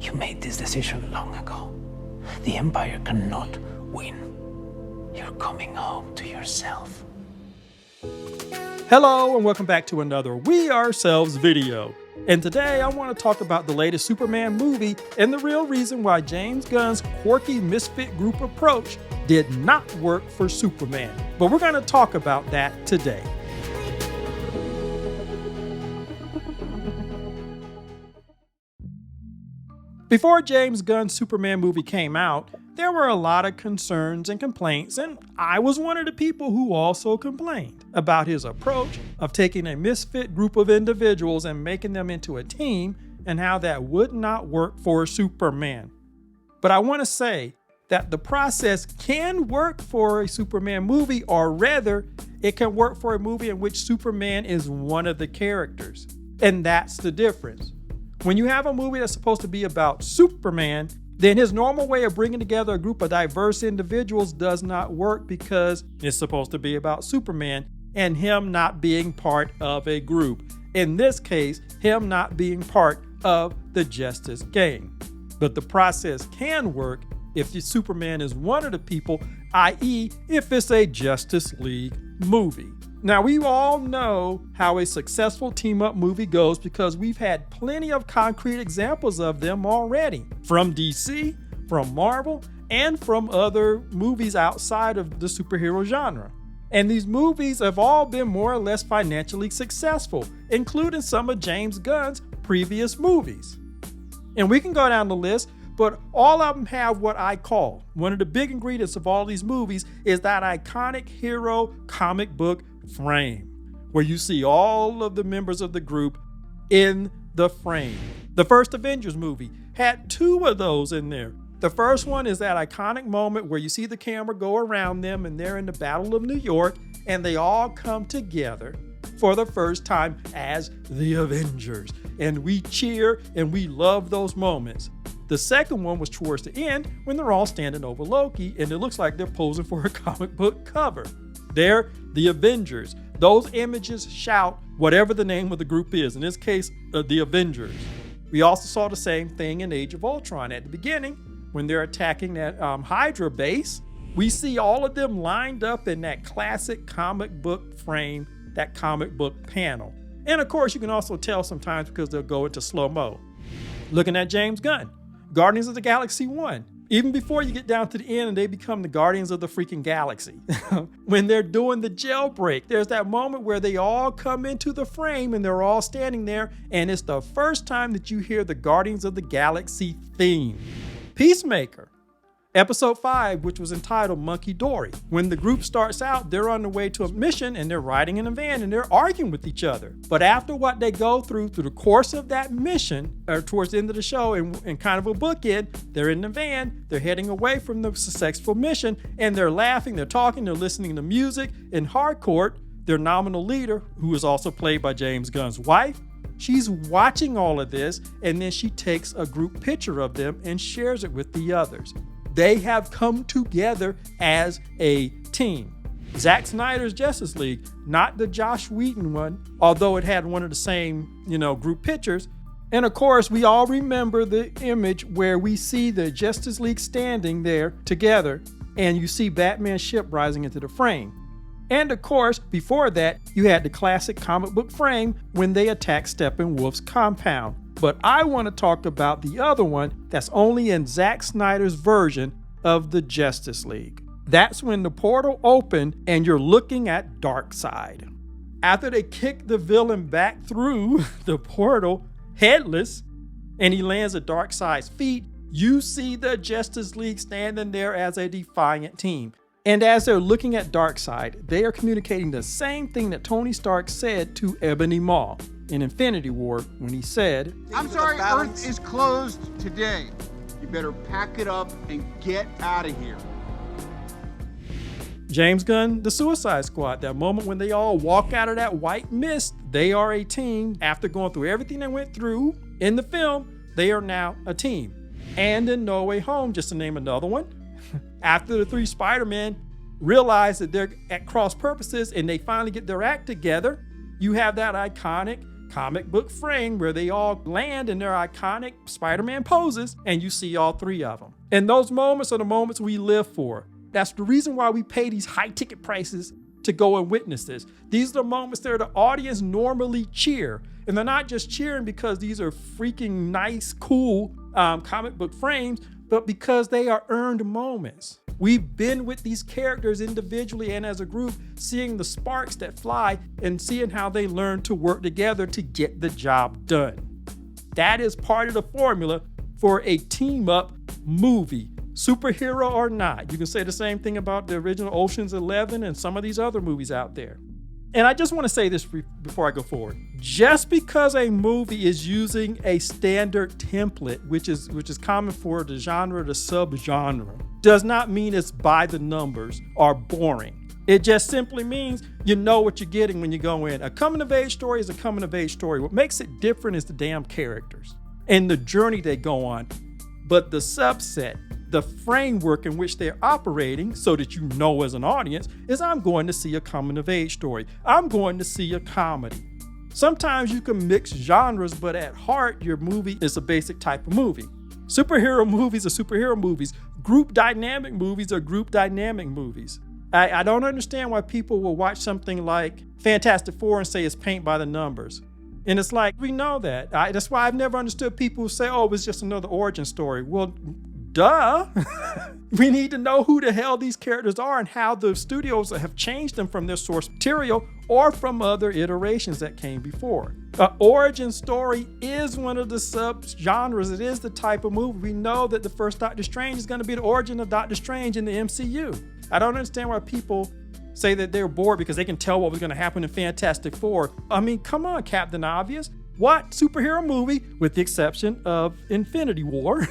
You made this decision long ago. The Empire cannot win. You're coming home to yourself. Hello and welcome back to another We Ourselves video. And today I want to talk about the latest Superman movie and the real reason why James Gunn's quirky misfit group approach did not work for Superman. But we're going to talk about that today. Before James Gunn's Superman movie came out, there were a lot of concerns and complaints, and I was one of the people who also complained about his approach of taking a misfit group of individuals and making them into a team, and how that would not work for Superman. But I want to say that the process can work for a Superman movie, or rather, it can work for a movie in which Superman is one of the characters. And that's the difference. When you have a movie that's supposed to be about Superman, then his normal way of bringing together a group of diverse individuals does not work because it's supposed to be about Superman and him not being part of a group. In this case, him not being part of the Justice Gang. But the process can work if the Superman is one of the people, i.e. if it's a Justice League movie. Now, we all know how a successful team-up movie goes because we've had plenty of concrete examples of them already. From DC, from Marvel, and from other movies outside of the superhero genre. And these movies have all been more or less financially successful, including some of James Gunn's previous movies. And we can go down the list, but all of them have what I call one of the big ingredients of all these movies is that iconic hero comic book frame, where you see all of the members of the group in the frame. The first Avengers movie had two of those in there. The first one is that iconic moment where you see the camera go around them and they're in the Battle of New York and they all come together for the first time as the Avengers. And we cheer and we love those moments. The second one was towards the end when they're all standing over Loki and it looks like they're posing for a comic book cover. They're the Avengers. Those images shout whatever the name of the group is, in this case, the Avengers. We also saw the same thing in Age of Ultron. At the beginning, when they're attacking that Hydra base, we see all of them lined up in that classic comic book frame, that comic book panel. And of course, you can also tell sometimes because they'll go into slow-mo. Looking at James Gunn, Guardians of the Galaxy 1. Even before you get down to the end and they become the Guardians of the freaking Galaxy. When they're doing the jailbreak, there's that moment where they all come into the frame and they're all standing there, and it's the first time that you hear the Guardians of the Galaxy theme. Peacemaker. Episode 5, which was entitled Monkey Dory. When the group starts out, they're on the way to a mission and they're riding in a van and they're arguing with each other. But after what they go through the course of that mission, or towards the end of the show and kind of a bookend, they're in the van, they're heading away from the successful mission, and they're laughing, they're talking, they're listening to music. In Harcourt, their nominal leader, who is also played by James Gunn's wife, she's watching all of this, and then she takes a group picture of them and shares it with the others. They have come together as a team. Zack Snyder's Justice League, not the Joss Whedon one, although it had one of the same, group pictures. And of course, we all remember the image where we see the Justice League standing there together, and you see Batman's ship rising into the frame. And of course, before that, you had the classic comic book frame when they attacked Steppenwolf's compound. But I want to talk about the other one that's only in Zack Snyder's version of the Justice League. That's when the portal opened and you're looking at Darkseid. After they kick the villain back through the portal, headless, and he lands at Darkseid's feet, you see the Justice League standing there as a defiant team. And as they're looking at Darkseid, they are communicating the same thing that Tony Stark said to Ebony Maw in Infinity War when he said, "I'm sorry, Earth is closed today. You better pack it up and get out of here." James Gunn, the Suicide Squad, that moment when they all walk out of that white mist, they are a team. After going through everything they went through in the film, they are now a team. And in No Way Home, just to name another one, after the 3 Spider-Men realize that they're at cross purposes and they finally get their act together, you have that iconic comic book frame where they all land in their iconic Spider-Man poses, and you see all three of them. And those moments are the moments we live for. That's the reason why we pay these high ticket prices to go and witness this. These are the moments that the audience normally cheer. And they're not just cheering because these are freaking nice, cool comic book frames, but because they are earned moments. We've been with these characters individually and as a group, seeing the sparks that fly and seeing how they learn to work together to get the job done. That is part of the formula for a team-up movie, superhero or not. You can say the same thing about the original Ocean's 11 and some of these other movies out there. And I just want to say this before I go forward. Just because a movie is using a standard template, which is common for the genre, the subgenre, does not mean it's by the numbers or boring. It just simply means you know what you're getting when you go in. A coming-of-age story is a coming-of-age story. What makes it different is the damn characters and the journey they go on. But the subset, the framework in which they're operating, so that you know as an audience, is I'm going to see a coming-of-age story. I'm going to see a comedy. Sometimes you can mix genres, but at heart, your movie is a basic type of movie. Superhero movies are superhero movies. Group dynamic movies are group dynamic movies. I don't understand why people will watch something like Fantastic Four and say it's paint by the numbers. And it's like, we know that. That's why I've never understood people who say, oh, it's just another origin story. Well, duh. We need to know who the hell these characters are and how the studios have changed them from their source material or from other iterations that came before. An origin story is one of the sub-genres. It is the type of movie. We know that the first Doctor Strange is going to be the origin of Doctor Strange in the MCU. I don't understand why people say that they're bored because they can tell what was going to happen in Fantastic Four. I mean, come on, Captain Obvious. What superhero movie, with the exception of Infinity War,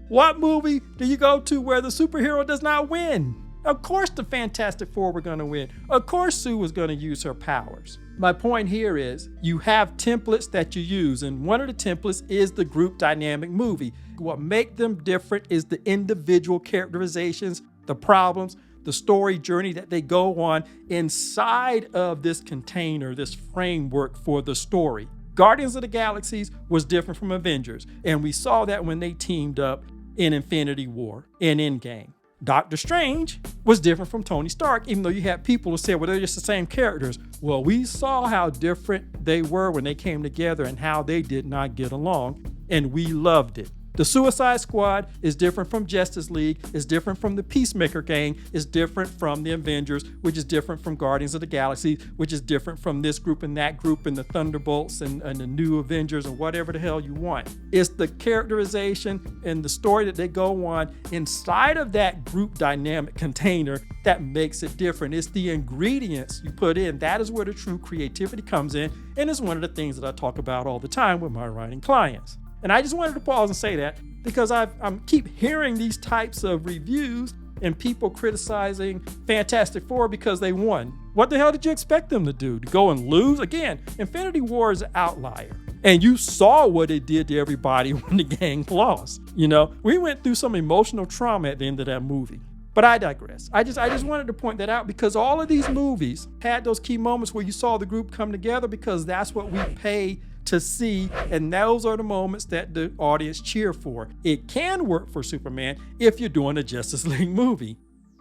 what movie do you go to where the superhero does not win? Of course the Fantastic Four were going to win. Of course Sue was going to use her powers. My point here is you have templates that you use, and one of the templates is the group dynamic movie. What makes them different is the individual characterizations, the problems, the story journey that they go on inside of this container, this framework for the story. Guardians of the Galaxy was different from Avengers, and we saw that when they teamed up in Infinity War and Endgame. Doctor Strange was different from Tony Stark, even though you had people who said, well, they're just the same characters. Well, we saw how different they were when they came together and how they did not get along, and we loved it. The Suicide Squad is different from Justice League, is different from the Peacemaker Gang, is different from the Avengers, which is different from Guardians of the Galaxy, which is different from this group and that group and the Thunderbolts and the new Avengers and whatever the hell you want. It's the characterization and the story that they go on inside of that group dynamic container that makes it different. It's the ingredients you put in. That is where the true creativity comes in, and it's one of the things that I talk about all the time with my writing clients. And I just wanted to pause and say that because I keep hearing these types of reviews and people criticizing Fantastic Four because they won. What the hell did you expect them to do? To go and lose? Again, Infinity War is an outlier. And you saw what it did to everybody when the gang lost. You know, we went through some emotional trauma at the end of that movie. But I digress. I just wanted to point that out because all of these movies had those key moments where you saw the group come together because that's what we pay to see, and those are the moments that the audience cheer for. It can work for Superman if you're doing a Justice League movie.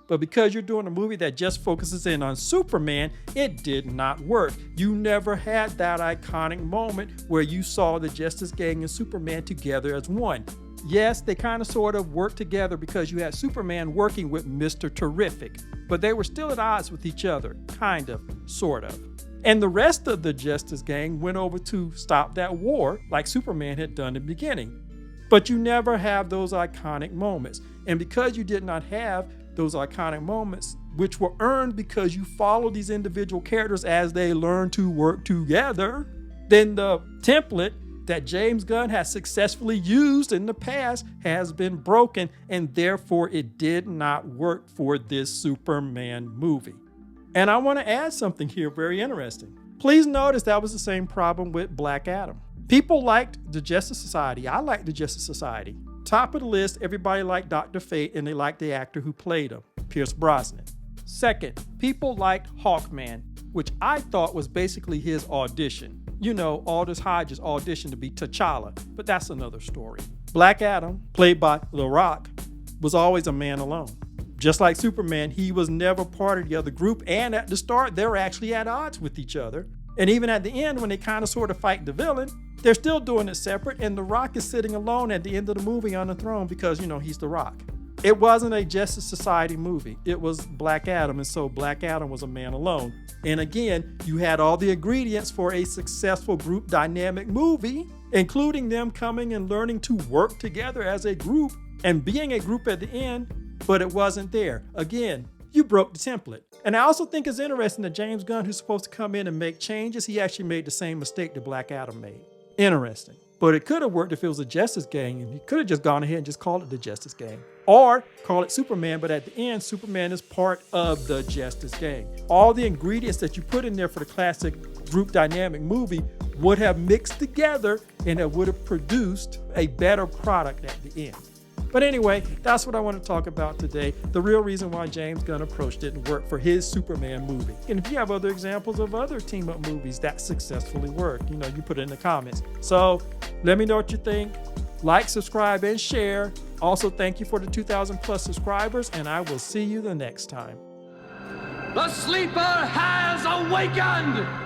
But because you're doing a movie that just focuses in on Superman, it did not work. You never had that iconic moment where you saw the Justice Gang and Superman together as one. Yes, they kind of sort of worked together because you had Superman working with Mr. Terrific, but they were still at odds with each other, kind of, sort of. And the rest of the Justice Gang went over to stop that war like Superman had done in the beginning. But you never have those iconic moments. And because you did not have those iconic moments, which were earned because you follow these individual characters as they learn to work together, then the template that James Gunn has successfully used in the past has been broken, and therefore it did not work for this Superman movie. And I want to add something here very interesting. Please notice that was the same problem with Black Adam. People liked the Justice Society. I liked the Justice Society. Top of the list, everybody liked Dr. Fate, and they liked the actor who played him, Pierce Brosnan. Second, people liked Hawkman, which I thought was basically his audition. Aldous Hodges auditioned to be T'Challa, but that's another story. Black Adam, played by The Rock, was always a man alone. Just like Superman, he was never part of the other group, and at the start, they were actually at odds with each other. And even at the end, when they kind of sort of fight the villain, they're still doing it separate, and The Rock is sitting alone at the end of the movie on the throne because, he's The Rock. It wasn't a Justice Society movie. It was Black Adam, and so Black Adam was a man alone. And again, you had all the ingredients for a successful group dynamic movie, including them coming and learning to work together as a group and being a group at the end, but it wasn't there. Again, you broke the template. And I also think it's interesting that James Gunn, who's supposed to come in and make changes, he actually made the same mistake that Black Adam made. Interesting. But it could have worked if it was a Justice Gang, and he could have just gone ahead and just called it the Justice Gang. Or call it Superman, but at the end, Superman is part of the Justice Gang. All the ingredients that you put in there for the classic group dynamic movie would have mixed together, and it would have produced a better product at the end. But anyway, that's what I want to talk about today. The real reason why James Gunn approach didn't work for his Superman movie. And if you have other examples of other team-up movies that successfully work, you put it in the comments. So let me know what you think. Like, subscribe, and share. Also, thank you for the 2,000 plus subscribers, and I will see you the next time. The sleeper has awakened!